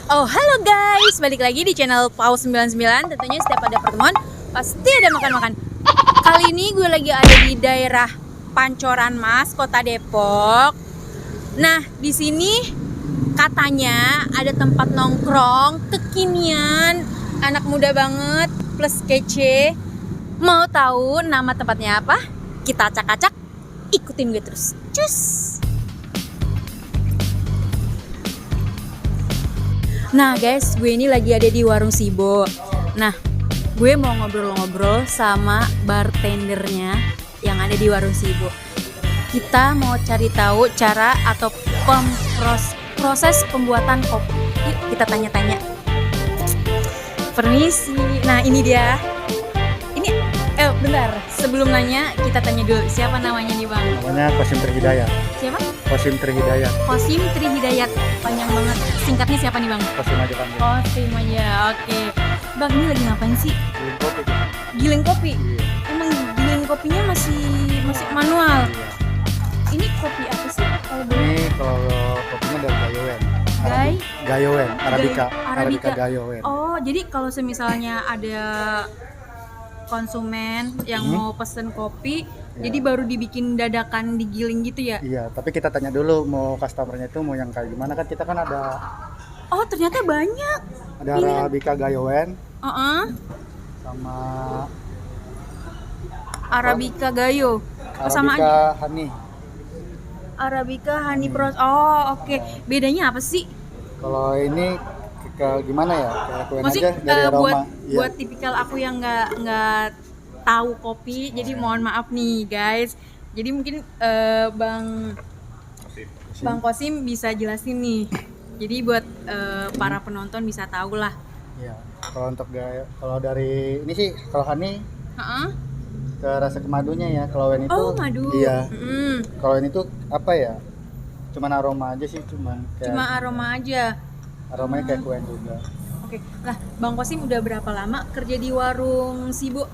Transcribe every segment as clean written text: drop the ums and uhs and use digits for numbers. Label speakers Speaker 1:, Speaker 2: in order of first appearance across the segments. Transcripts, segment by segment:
Speaker 1: Oh halo guys, balik lagi di channel Paus 99. Tentunya setiap ada pertemuan pasti ada makan-makan. Kali ini gue lagi ada di daerah Pancoran Mas, Kota Depok. Nah, di sini katanya ada tempat nongkrong kekinian, anak muda banget plus kece. Mau tahu nama tempatnya apa? Kita acak-acak, ikutin gue terus. Cus. Nah guys, gue ini lagi ada di Warung Sibo. Nah, gue mau ngobrol-ngobrol sama bartendernya yang ada di Warung Sibo. Kita mau cari tahu cara atau proses pembuatan kopi. Yuk kita tanya-tanya. Permisi. Nah ini dia. Ini, bentar. Sebelum nanya, kita tanya dulu. Siapa namanya nih bang?
Speaker 2: Namanya Qasim Trihidayat.
Speaker 1: Siapa?
Speaker 2: Qasim Trihidayat.
Speaker 1: Qasim Trihidayat. Panjang banget. Singkatnya siapa nih bang?
Speaker 2: Qasim aja panggil.
Speaker 1: Qasim aja, oke. Bang, ini lagi ngapain sih?
Speaker 2: Giling kopi.
Speaker 1: Giling kopi?
Speaker 2: Iya.
Speaker 1: Emang giling kopinya masih manual?
Speaker 2: Iya.
Speaker 1: Ini kopi apa sih? Kalau boleh?
Speaker 2: Ini kalau kopinya dari Gayowen. Gayowen, Arabica Gayowen.
Speaker 1: Oh, jadi kalau semisalnya ada konsumen yang mau pesen kopi,
Speaker 2: Ya.
Speaker 1: jadi baru dibikin dadakan digiling gitu ya?
Speaker 2: Iya, tapi kita tanya dulu mau customernya itu mau yang kayak gimana, kan kita kan ada
Speaker 1: Oh, ternyata banyak. Pilihan.
Speaker 2: Arabica Gayowen sama
Speaker 1: Arabica Gayo. Sama aja.
Speaker 2: Arabica Honey.
Speaker 1: Arabica Honey Pros. Oh, oke. Bedanya apa sih?
Speaker 2: Kalau ini gimana ya? Kayak kuen
Speaker 1: Maksudnya
Speaker 2: aja dari aroma.
Speaker 1: buat
Speaker 2: Iya.
Speaker 1: buat tipikal aku yang nggak tahu kopi, jadi mohon maaf nih guys. Jadi mungkin Bang Qasim bisa jelasin nih. Jadi buat para penonton bisa tahu lah.
Speaker 2: Iya. Kalau untuk kalau dari ini sih kalau honey
Speaker 1: Heeh.
Speaker 2: ke rasa kemadunya ya. Kalau wen itu
Speaker 1: Oh, madu.
Speaker 2: iya.
Speaker 1: Mm-mm.
Speaker 2: Kalau ini tuh apa ya? Cuman aroma aja sih, cuman kayak
Speaker 1: Cuma aroma aja.
Speaker 2: aromanya kayak kuen juga.
Speaker 1: Oke. Nah, Bang Qasim udah berapa lama kerja di Warung Sibo?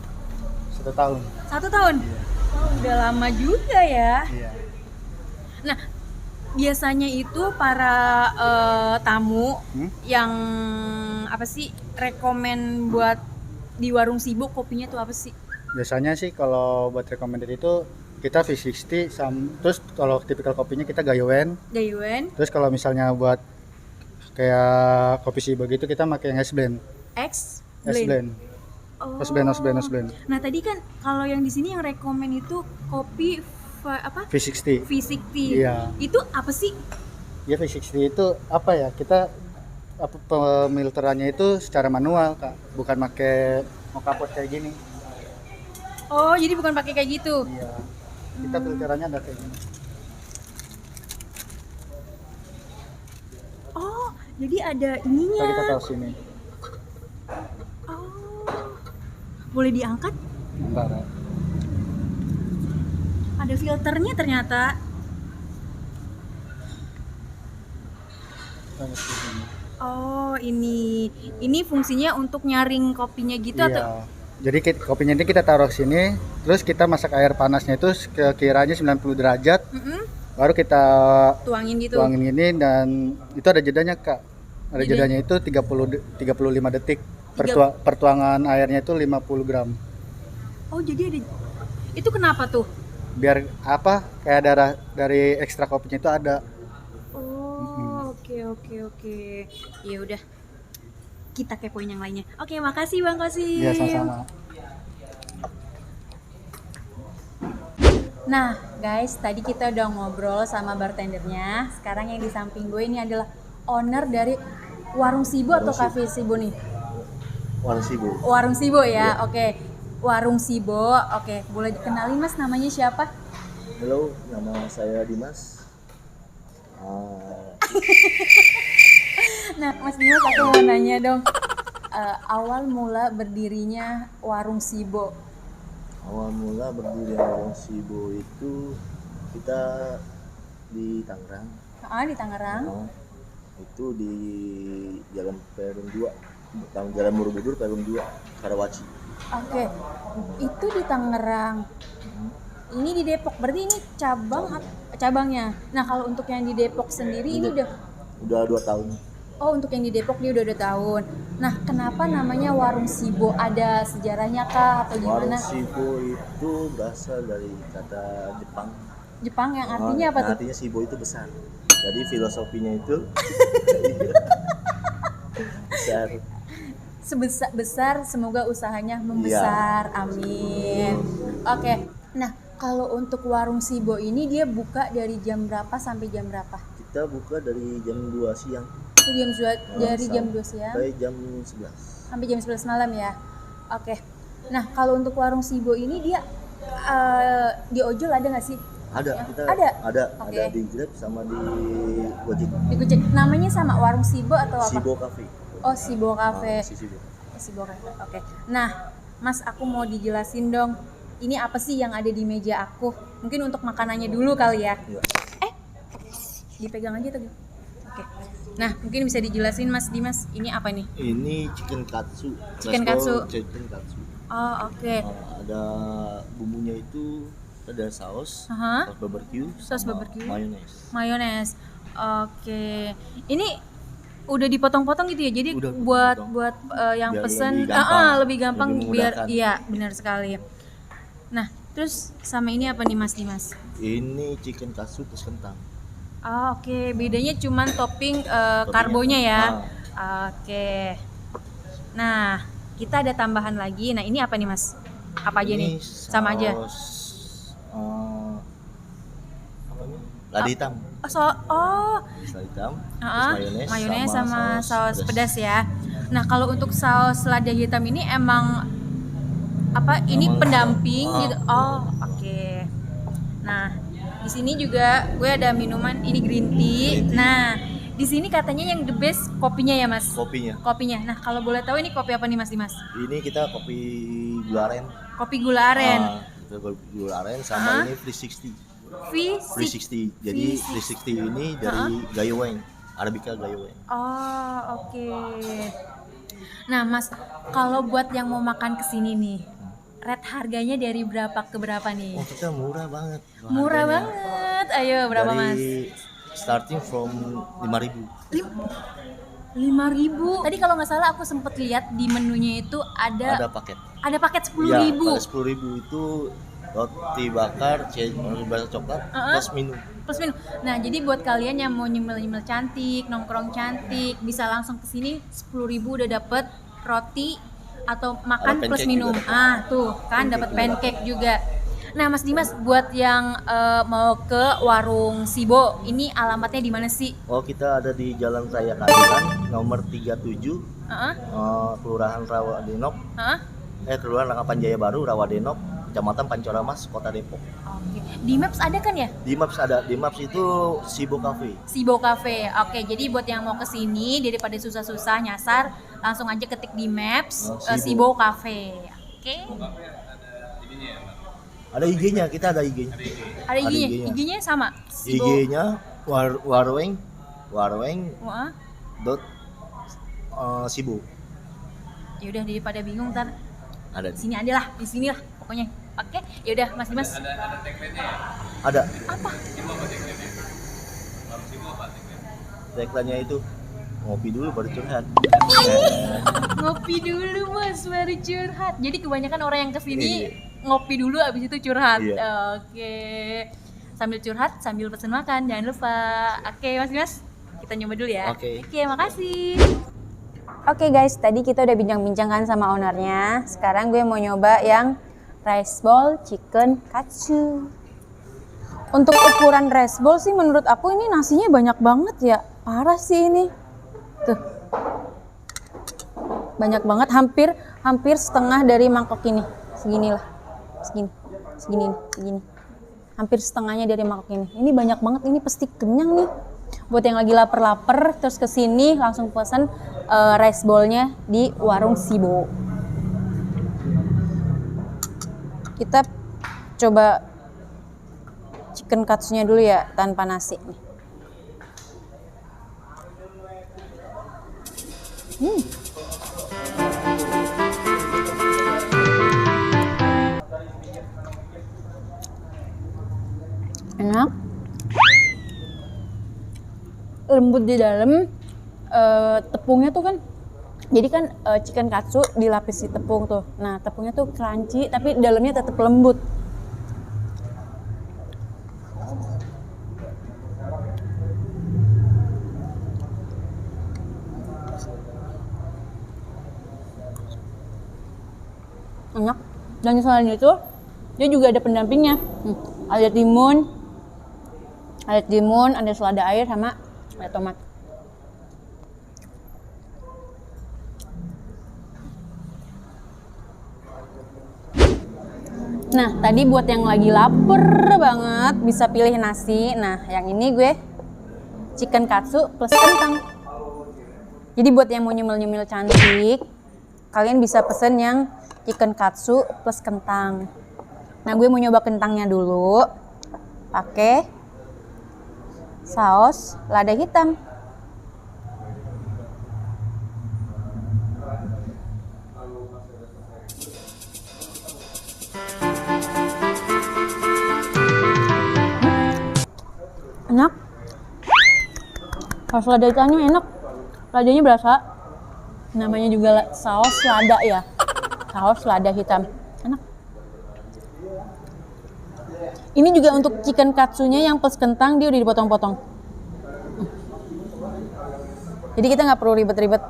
Speaker 2: 1 tahun.
Speaker 1: 1 tahun. Oh, udah lama juga ya.
Speaker 2: Iya.
Speaker 1: Nah, biasanya itu para tamu yang apa sih rekomen buat di Warung Sibo kopinya tuh apa sih?
Speaker 2: Biasanya sih kalau buat recommended itu kita V60 terus kalau tipikal kopinya kita Gayowen.
Speaker 1: Gayowen,
Speaker 2: Terus kalau misalnya buat kayak kopi Sibo gitu kita pakai yang S blend.
Speaker 1: X
Speaker 2: S blend.
Speaker 1: Oh.
Speaker 2: S blend.
Speaker 1: Nah, tadi kan kalau yang di sini yang rekomen itu kopi
Speaker 2: V60.
Speaker 1: V60.
Speaker 2: Iya.
Speaker 1: Itu apa sih?
Speaker 2: Ya V60 itu apa ya? Kita pemilterannya itu secara manual, Kak. Bukan pakai mokapot kayak gini.
Speaker 1: Oh, jadi bukan pakai kayak gitu.
Speaker 2: Iya. Kita filterannya ada kayak gini.
Speaker 1: Oh, jadi ada ininya.
Speaker 2: Kita taruh sini.
Speaker 1: Oh. Boleh diangkat?
Speaker 2: Bentar ya.
Speaker 1: Ada filternya ternyata.
Speaker 2: Taruh di sini.
Speaker 1: Oh, ini fungsinya untuk nyaring kopinya gitu
Speaker 2: Iya.
Speaker 1: atau?
Speaker 2: Jadi kopinya ini kita taruh sini, terus kita masak air panasnya itu sekiranya 90 derajat. Baru kita
Speaker 1: Tuangin gitu.
Speaker 2: tuangin ini dan itu ada jedanya, Kak. Ada
Speaker 1: Jeda-
Speaker 2: jedanya itu 35 detik. Pertuangan airnya itu 50 gram.
Speaker 1: Oh, jadi ada. Itu kenapa tuh?
Speaker 2: Biar apa? Kayak dari ekstra kopinya itu ada.
Speaker 1: Oh, oke. Ya udah. Kita kepoin yang lainnya. Oke, makasih Bang Qasim.
Speaker 2: Iya, sama-sama.
Speaker 1: Nah, guys, tadi kita udah ngobrol sama bartendernya. Sekarang yang di samping gue ini adalah owner dari Warung Sibo atau Cafe Sibo nih?
Speaker 3: Warung Sibo.
Speaker 1: Warung Sibo ya. Oke. Warung Sibo. Oke, boleh dikenalin Mas namanya siapa?
Speaker 3: Halo, nama saya Dimas.
Speaker 1: Nah, Mas Dimas, aku mau nanya dong. Awal mula berdirinya Warung Sibo.
Speaker 3: Awal mula berdiri Warung Sibo itu kita di Tangerang.
Speaker 1: Di Tangerang.
Speaker 3: Itu di Jalan Perum 2, Jalan Borobudur Perum 2, Karawaci.
Speaker 1: Oke. Itu di Tangerang. Ini di Depok. Berarti ini cabangnya. Nah, kalau untuk yang di Depok sendiri ini udah
Speaker 3: Udah 2 tahun.
Speaker 1: Oh, untuk yang di Depok dia udah 2 tahun. Nah, kenapa namanya Warung Sibo? Ada sejarahnya kah atau gimana?
Speaker 3: Warung Sibo itu berasal dari kata Jepang.
Speaker 1: Jepang yang artinya apa tuh?
Speaker 3: Artinya Sibo itu besar. Jadi filosofinya itu besar.
Speaker 1: Sebesar besar, semoga usahanya membesar. Amin. Oke. Nah, kalau untuk Warung Sibo ini dia buka dari jam berapa sampai jam berapa?
Speaker 3: Kita buka dari jam 2 siang
Speaker 1: Itu dari jam 2 siang
Speaker 3: sampai jam 11.
Speaker 1: sampai jam 11 malam ya. Oke. Nah, kalau untuk Warung Sibo ini dia di ojol ada nggak sih?
Speaker 3: Ada, kita
Speaker 1: Ada?
Speaker 3: ada
Speaker 1: Oke.
Speaker 3: di Grab sama di Gojek.
Speaker 1: Di Gojek. Namanya sama Warung Sibo atau apa?
Speaker 3: Sibo Cafe.
Speaker 1: Oh, Sibo Cafe.
Speaker 3: Si Sibo.
Speaker 1: Sibo Cafe. Oke. Nah, Mas, aku mau dijelasin dong. Ini apa sih yang ada di meja aku? Mungkin untuk makanannya dulu kali ya.
Speaker 3: Iya.
Speaker 1: Dipegang aja tuh. Oke. Nah, mungkin bisa dijelasin Mas Dimas, ini apa nih?
Speaker 3: Ini chicken katsu.
Speaker 1: Chicken
Speaker 3: Resto
Speaker 1: katsu.
Speaker 3: Chicken katsu.
Speaker 1: Oh, oke.
Speaker 3: Ada bumbunya itu ada saus,
Speaker 1: Aha.
Speaker 3: saus barbecue,
Speaker 1: Saus
Speaker 3: sama
Speaker 1: barbecue.
Speaker 3: mayones.
Speaker 1: Mayones. Oke. Ini udah dipotong-potong gitu ya. Jadi
Speaker 3: Udah
Speaker 1: buat
Speaker 3: dipotong.
Speaker 1: yang
Speaker 3: Biar
Speaker 1: pesen
Speaker 3: lebih gampang.
Speaker 1: lebih
Speaker 3: Lebih
Speaker 1: biar
Speaker 3: memudahkan.
Speaker 1: iya, benar sekali. Nah, terus sama ini apa nih Mas Dimas?
Speaker 3: Ini chicken katsu plus kentang.
Speaker 1: Oh, oke. Bedanya cuman topping karbonya ya. Oke. Nah, kita ada tambahan lagi. Nah, ini apa nih Mas? Apa aja nih? Sama aja.
Speaker 3: Apa nih? Lada hitam.
Speaker 1: Lada
Speaker 3: hitam.
Speaker 1: Ah,
Speaker 3: Terus
Speaker 1: mayones sama saus
Speaker 3: pedas.
Speaker 1: pedas ya. Nah, kalau untuk saus lada hitam ini emang apa? Ini
Speaker 3: Emang
Speaker 1: pendamping
Speaker 3: ah,
Speaker 1: gitu. Oh, oke. Nah, di sini juga gue ada minuman ini green tea.
Speaker 3: Green tea.
Speaker 1: Nah, di sini katanya yang the best kopinya ya, Mas?
Speaker 3: Kopinya.
Speaker 1: Kopinya. Nah, kalau boleh tahu ini kopi apa nih, Mas Dimas?
Speaker 3: Ini kita kopi gula aren.
Speaker 1: Kopi gula aren.
Speaker 3: Kita gula aren sama ini 360.
Speaker 1: V6.
Speaker 3: 360. Jadi 360 ini dari Gayo Wine, Arabica Gayo Wine.
Speaker 1: Oh, oke. Nah, Mas, kalau buat yang mau makan kesini nih, rate harganya dari berapa ke berapa nih?
Speaker 3: Oh, kita murah banget.
Speaker 1: Murah
Speaker 3: Harganya.
Speaker 1: banget. Ayo, berapa Mas?
Speaker 3: Dari starting from 5.000.
Speaker 1: 5.000. Tadi kalau nggak salah aku sempet lihat di menunya itu
Speaker 3: Ada
Speaker 1: ada
Speaker 3: paket.
Speaker 1: paket 10.000.
Speaker 3: Iya, pada 10.000 itu roti bakar, bakar coklat, plus minum.
Speaker 1: Plus minum. Nah, jadi buat kalian yang mau nyemil-nyemil cantik, nongkrong cantik, bisa langsung ke sini 10.000 udah dapet roti atau makan
Speaker 3: Ada
Speaker 1: plus
Speaker 3: pancake
Speaker 1: minum.
Speaker 3: juga.
Speaker 1: Tuh kan dapat
Speaker 3: Pancake
Speaker 1: pancake juga. Nah, Mas Dimas, buat yang mau ke warung Sibo, ini alamatnya di mana sih?
Speaker 3: Oh, kita ada di Jalan Raya Keadilan nomor 37,
Speaker 1: Heeh.
Speaker 3: Kelurahan Rawadenok,
Speaker 1: Heeh.
Speaker 3: Kelurahan Rangkapan Jaya Baru, Rawadenok, Kecamatan Pancoramas, Kota Depok.
Speaker 1: Oke. Di Maps ada kan ya?
Speaker 3: Di Maps ada, di Maps itu Sibo Cafe.
Speaker 1: Sibo Cafe. Oke, jadi buat yang mau ke sini daripada susah-susah nyasar, langsung aja ketik di Maps Sibo Cafe. Oke.
Speaker 3: Ada IG-nya, kita ada IG-nya.
Speaker 1: Ada IG-nya. IG-nya sama. Sibo.
Speaker 3: IG-nya warweng
Speaker 1: Wah.
Speaker 3: dot sibo.
Speaker 1: Ya udah daripada bingung ntar
Speaker 3: Ada.
Speaker 1: di sini aja lah, di sini lah pokoknya. Oke, ya udah Mas Dimas.
Speaker 3: Ada.
Speaker 1: Apa?
Speaker 3: Tagline-nya itu ngopi dulu baru curhat.
Speaker 1: Ngopi dulu Mas, baru curhat. Jadi kebanyakan orang yang kesini
Speaker 3: Iya.
Speaker 1: ngopi dulu abis itu curhat.
Speaker 3: Iya.
Speaker 1: Oke. Sambil curhat, sambil pesen makan, jangan lupa. Oke Mas Dimas, kita nyoba dulu ya.
Speaker 3: Oke.
Speaker 1: Oke, makasih. Oke guys, tadi kita udah bincang-bincang kan sama ownernya. Sekarang gue mau nyoba yang rice bowl chicken katsu. Untuk ukuran rice bowl sih menurut aku ini nasinya banyak banget ya. Parah sih ini. Tuh. Banyak banget, hampir setengah dari mangkok ini. Segini lah. Segini. Hampir setengahnya dari mangkok ini. Ini banyak banget, ini pasti kenyang nih. Buat yang lagi lapar terus kesini langsung pesan rice bowl-nya di warung Sibo. Kita coba chicken katsunya dulu ya tanpa nasi nih. Enak, lembut di dalam, tepungnya tuh kan, jadi kan chicken katsu dilapisi tepung tuh. Nah tepungnya tuh crunchy tapi dalamnya tetap lembut. Enak. Dan selain itu dia juga ada pendampingnya. Ada timun, ada selada air sama ada tomat. Nah, tadi buat yang lagi lapar banget bisa pilih nasi. Nah, yang ini gue chicken katsu plus kentang. Jadi buat yang mau nyemil-nyemil cantik, kalian bisa pesen yang chicken katsu plus kentang. Nah, gue mau nyoba kentangnya dulu. Pakai saus lada hitam. Enak. Saus lada hitamnya enak. Ladanya berasa. Namanya juga saus lada ya. Saus lada hitam. Enak. Ini juga untuk chicken katsunya yang plus kentang dia udah dipotong-potong. Jadi kita nggak perlu ribet-ribet.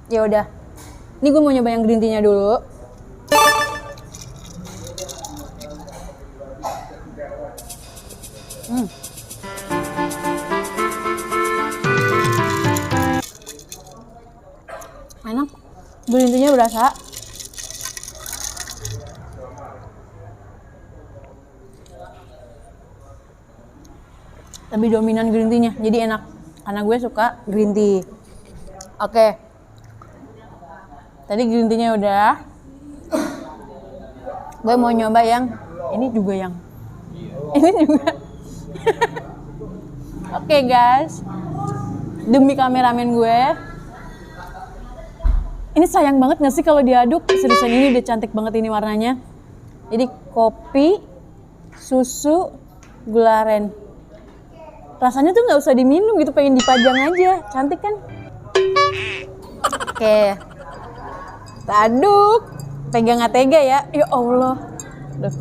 Speaker 1: Ya udah. Ini gue mau nyoba yang green tea-nya dulu. Enak. Green tea-nya berasa. Lebih dominan green tea-nya, jadi enak. Karena gue suka green tea. Oke. Tadi green tea-nya udah. Gue mau nyoba yang ini juga yang. Ini juga. Oke guys. Demi kameramen gue. Ini sayang banget gak sih kalau diaduk? Seriusan ini udah cantik banget ini warnanya. Jadi kopi, susu, gula aren. Rasanya tuh nggak usah diminum gitu, pengen dipajang aja. Cantik kan? Oke. Kita aduk. Pegang nggak tega ya. Ya Allah. Duh.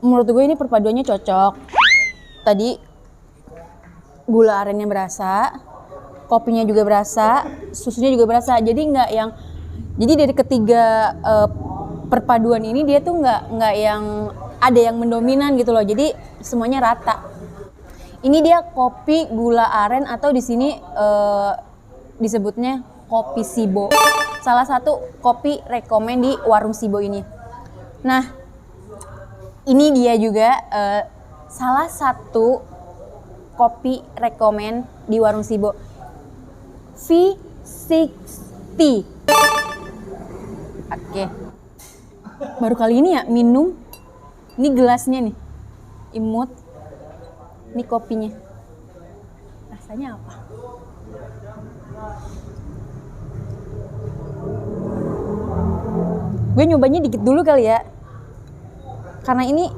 Speaker 1: Menurut gue ini perpaduannya cocok. Tadi gula arennya berasa, kopinya juga berasa, susunya juga berasa. Jadi dari ketiga perpaduan ini dia tuh nggak yang ada yang mendominan gitu loh. Jadi semuanya rata. Ini dia kopi gula aren atau di sini disebutnya kopi Sibo. Salah satu kopi rekomen di warung Sibo ini. Nah, ini dia juga salah satu kopi rekomen di warung Sibo. V60. Oke. Baru kali ini ya minum. Ini gelasnya nih. Imut. Ini kopinya. Rasanya apa? Gue nyobanya dikit dulu kali ya. Karena ini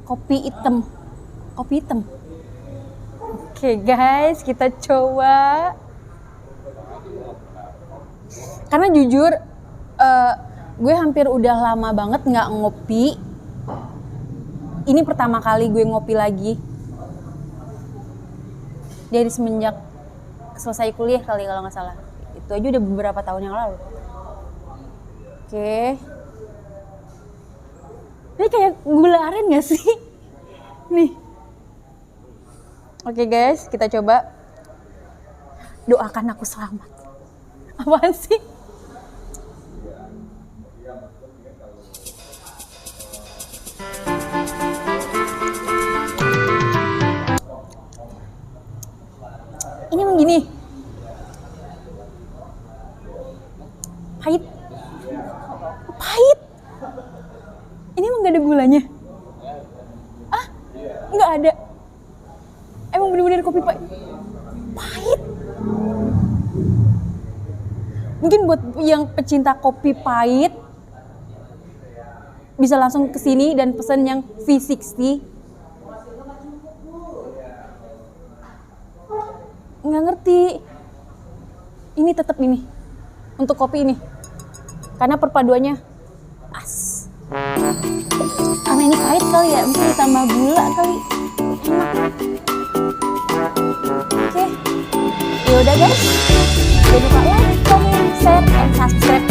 Speaker 1: kopi hitam. Oke guys, kita coba. Karena jujur, gue hampir udah lama banget nggak ngopi. Ini pertama kali gue ngopi lagi. Dari semenjak selesai kuliah kali kalau nggak salah. Itu aja udah beberapa tahun yang lalu. Oke. Ini kayak gula aren gak sih? Nih. Oke guys, kita coba. Doakan aku selamat. Apaan sih? Ini emang gini. Pahit. Ini emang gak ada gula gulanya? Ah, nggak ada. Emang bener-bener kopi pahit. Mungkin buat yang pecinta kopi pahit bisa langsung ke sini dan pesen yang V60. Nggak ngerti. Ini tetap ini. Untuk kopi ini. Karena perpaduannya pas. Karena ini pahit kali ya, mungkin ditambah gula kali. Enak. Oke. Ya udah guys. Jangan lupa like, comment, share, and subscribe